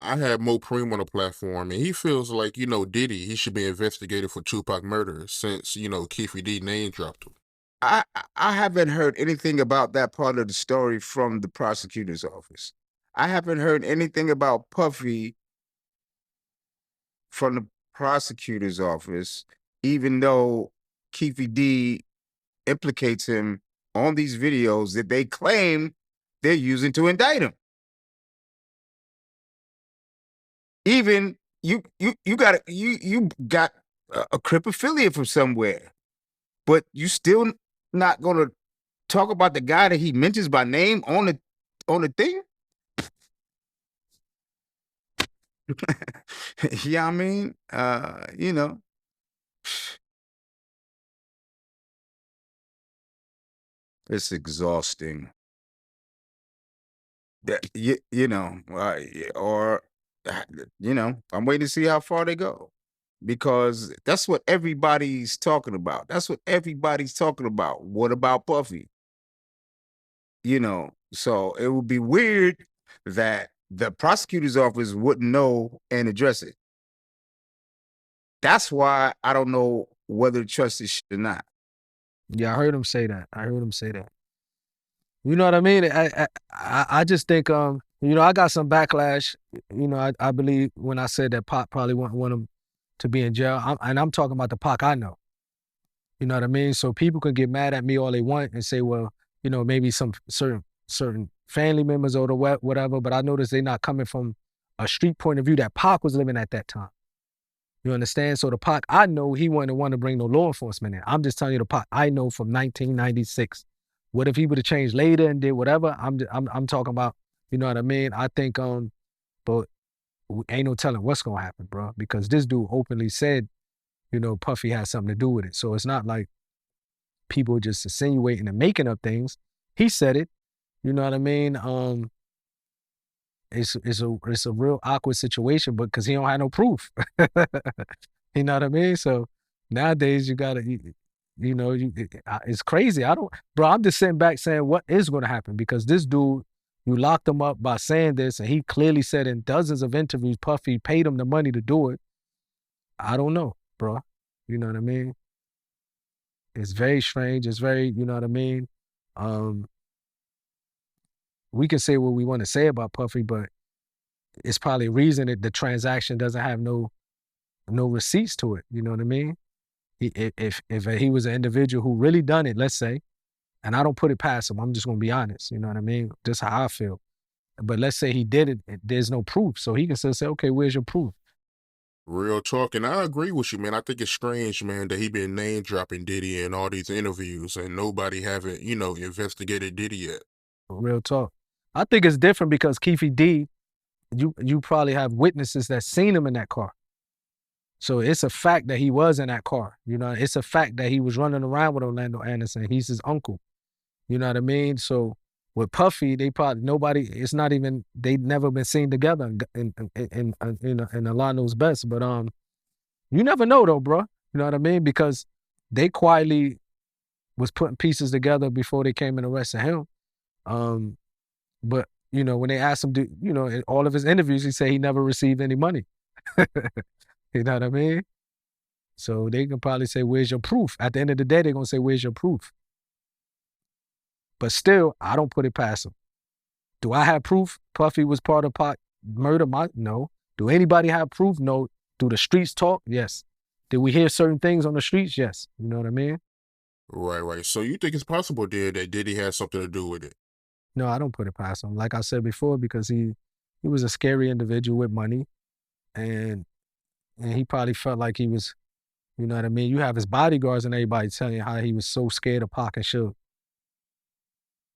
I had Mopreme on the platform, and he feels like, Diddy, he should be investigated for Tupac murder since, Keefe D name dropped him. I haven't heard anything about that part of the story from the prosecutor's office. I haven't heard anything about Puffy from the prosecutor's office, even though Keefe D implicates him on these videos that they claim they're using to indict him. Even you got a Crip affiliate from somewhere, but you still not gonna talk about the guy that he mentions by name on the thing? Yeah, I mean, it's exhausting. That or I'm waiting to see how far they go because that's what everybody's talking about. That's what everybody's talking about. What about Puffy? So it would be weird that the prosecutor's office wouldn't know and address it. That's why I don't know whether to trust this shit or not. Yeah, I heard him say that. I heard him say that. You know what I mean? I just think I got some backlash. I believe when I said that Pac probably wouldn't want him to be in jail. I'm talking about the Pac I know. You know what I mean? So people can get mad at me all they want and say, well, maybe some certain family members or whatever, but I noticed they're not coming from a street point of view that Pac was living at that time. You understand? So the Pac I know, he wouldn't want to bring no law enforcement in. I'm just telling you the Pac I know from 1996. What if he would have changed later and did whatever? I'm talking about, you know what I mean? I think but ain't no telling what's gonna happen, bro. Because this dude openly said, Puffy had something to do with it. So it's not like people just insinuating and making up things. He said it. You know what I mean? It's a real awkward situation, but because he don't have no proof. You know what I mean? So nowadays you gotta, it's crazy. I'm just sitting back saying what is gonna happen because this dude, you locked him up by saying this, and he clearly said in dozens of interviews, Puffy paid him the money to do it. I don't know, bro. You know what I mean? It's very strange. It's very, you know what I mean? We can say what we want to say about Puffy, but it's probably a reason that the transaction doesn't have no receipts to it. You know what I mean? If he was an individual who really done it, let's say, and I don't put it past him, I'm just gonna be honest. You know what I mean? Just how I feel. But let's say he did it, there's no proof, so he can still say, okay, where's your proof? Real talk, and I agree with you, man. I think it's strange, man, that he been name dropping Diddy in all these interviews, and nobody haven't, investigated Diddy yet. Real talk. I think it's different because Keefe D, you probably have witnesses that seen him in that car. So it's a fact that he was in that car. It's a fact that he was running around with Orlando Anderson. He's his uncle. You know what I mean? So with Puffy, they probably they've never been seen together in Allah knows best. But you never know though, bro. You know what I mean? Because they quietly was putting pieces together before they came and arrested him. But when they asked him to, in all of his interviews, he said he never received any money. You know what I mean? So they can probably say, where's your proof? At the end of the day, they're going to say, where's your proof? But still, I don't put it past him. Do I have proof Puffy was part of Pac murder? No. Do anybody have proof? No. Do the streets talk? Yes. Did we hear certain things on the streets? Yes. You know what I mean? Right. So you think it's possible then that Diddy has something to do with it? No, I don't put it past him. Like I said before, because he was a scary individual with money, and he probably felt like he was, you know what I mean? You have his bodyguards and everybody telling you how he was so scared of Pac and Suge.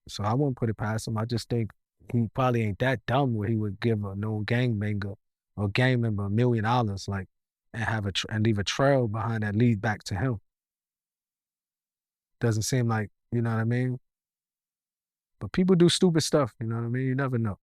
So I wouldn't put it past him. I just think he probably ain't that dumb where he would give a known gangbanger or gang member $1 million, like, and leave a trail behind that lead back to him. Doesn't seem like, you know what I mean? But people do stupid stuff, you know what I mean? You never know.